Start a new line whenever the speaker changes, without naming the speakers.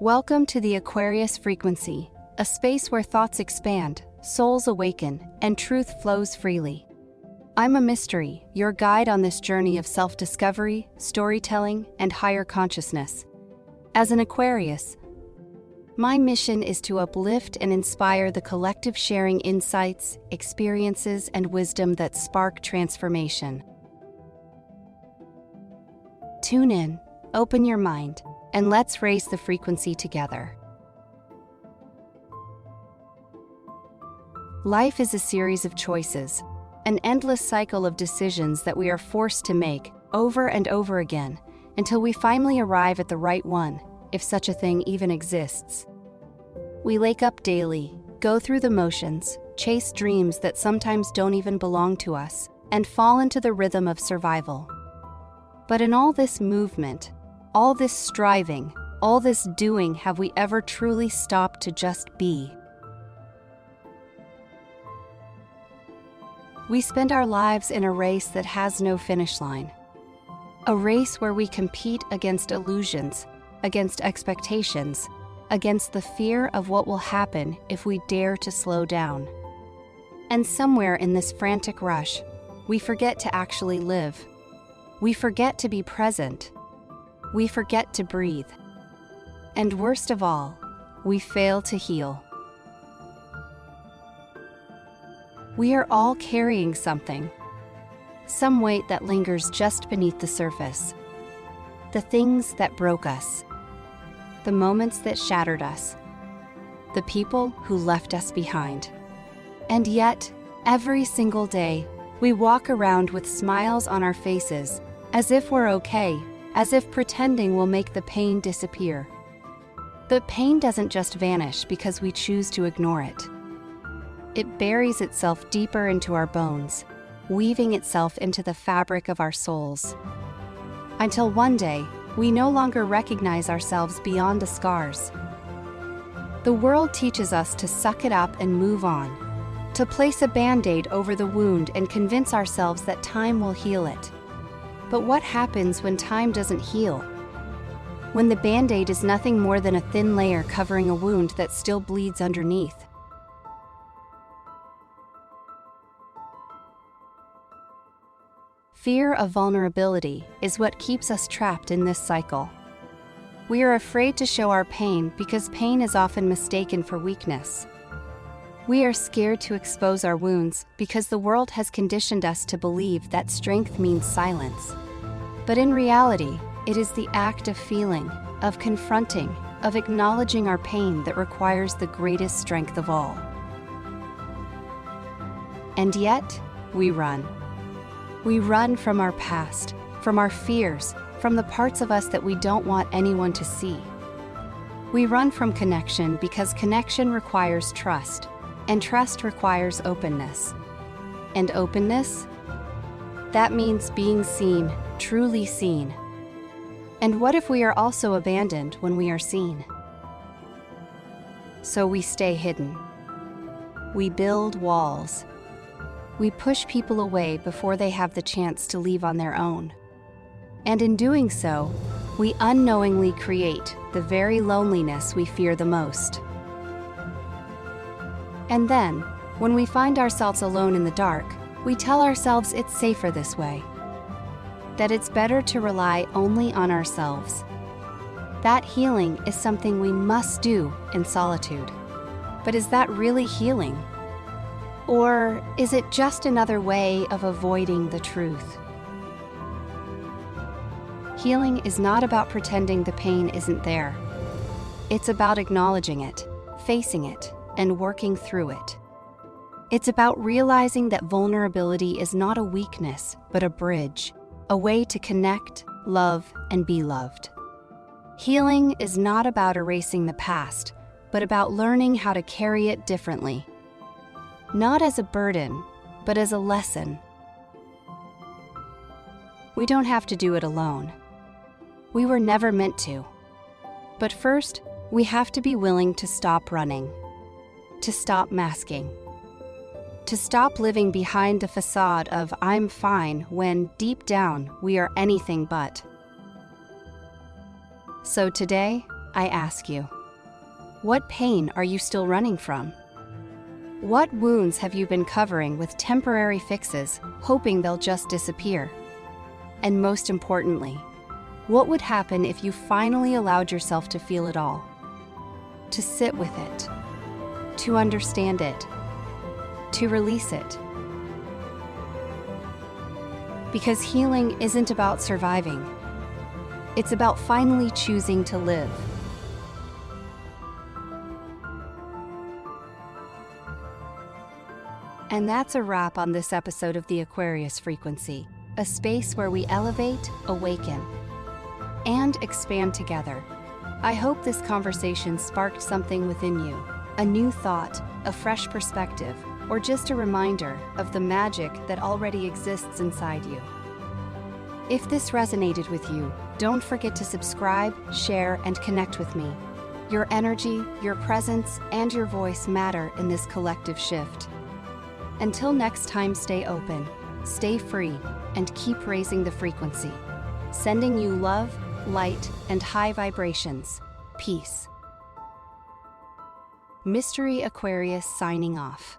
Welcome to the Aquarius frequency, a space where thoughts expand, souls awaken, and truth flows freely. I'm a mystery, your guide on this journey of self-discovery, storytelling, and higher consciousness. As an Aquarius, my mission is to uplift and inspire the collective, sharing insights, experiences, and wisdom that spark transformation. Tune in, open your mind, and let's raise the frequency together. Life is a series of choices, an endless cycle of decisions that we are forced to make over and over again until we finally arrive at the right one, if such a thing even exists. We wake up daily, go through the motions, chase dreams that sometimes don't even belong to us, and fall into the rhythm of survival. But in all this movement, all this striving, all this doing, have we ever truly stopped to just be? We spend our lives in a race that has no finish line. A race where we compete against illusions, against expectations, against the fear of what will happen if we dare to slow down. And somewhere in this frantic rush, we forget to actually live. We forget to be present. We forget to breathe. And worst of all, we fail to heal. We are all carrying something, some weight that lingers just beneath the surface. The things that broke us, the moments that shattered us, the people who left us behind. And yet, every single day, we walk around with smiles on our faces, as if we're okay, as if pretending will make the pain disappear. But pain doesn't just vanish because we choose to ignore it. It buries itself deeper into our bones, weaving itself into the fabric of our souls. Until one day, we no longer recognize ourselves beyond the scars. The world teaches us to suck it up and move on, to place a band-aid over the wound and convince ourselves that time will heal it. But what happens when time doesn't heal? When the band-aid is nothing more than a thin layer covering a wound that still bleeds underneath? Fear of vulnerability is what keeps us trapped in this cycle. We are afraid to show our pain because pain is often mistaken for weakness. We are scared to expose our wounds because the world has conditioned us to believe that strength means silence. But in reality, it is the act of feeling, of confronting, of acknowledging our pain that requires the greatest strength of all. And yet, we run. We run from our past, from our fears, from the parts of us that we don't want anyone to see. We run from connection because connection requires trust, and trust requires openness. And openness? That means being seen, truly seen. And what if we are also abandoned when we are seen? So we stay hidden. We build walls. We push people away before they have the chance to leave on their own. And in doing so, we unknowingly create the very loneliness we fear the most. And then, when we find ourselves alone in the dark, we tell ourselves it's safer this way, that it's better to rely only on ourselves. That healing is something we must do in solitude. But is that really healing? Or is it just another way of avoiding the truth? Healing is not about pretending the pain isn't there. It's about acknowledging it, facing it, and working through it. It's about realizing that vulnerability is not a weakness, but a bridge, a way to connect, love, and be loved. Healing is not about erasing the past, but about learning how to carry it differently. Not as a burden, but as a lesson. We don't have to do it alone. We were never meant to. But first, we have to be willing to stop running, to stop masking, to stop living behind a facade of "I'm fine" when deep down we are anything but. So today, I ask you, what pain are you still running from? What wounds have you been covering with temporary fixes, hoping they'll just disappear? And most importantly, what would happen if you finally allowed yourself to feel it all? To sit with it, to understand it, to release it. Because healing isn't about surviving. It's about finally choosing to live. And that's a wrap on this episode of the Aquarius Frequency, a space where we elevate, awaken, and expand together. I hope this conversation sparked something within you, a new thought, a fresh perspective, or just a reminder of the magic that already exists inside you. If this resonated with you, don't forget to subscribe, share, and connect with me. Your energy, your presence, and your voice matter in this collective shift. Until next time, stay open, stay free, and keep raising the frequency. Sending you love, light, and high vibrations. Peace. Mystery Aquarius signing off.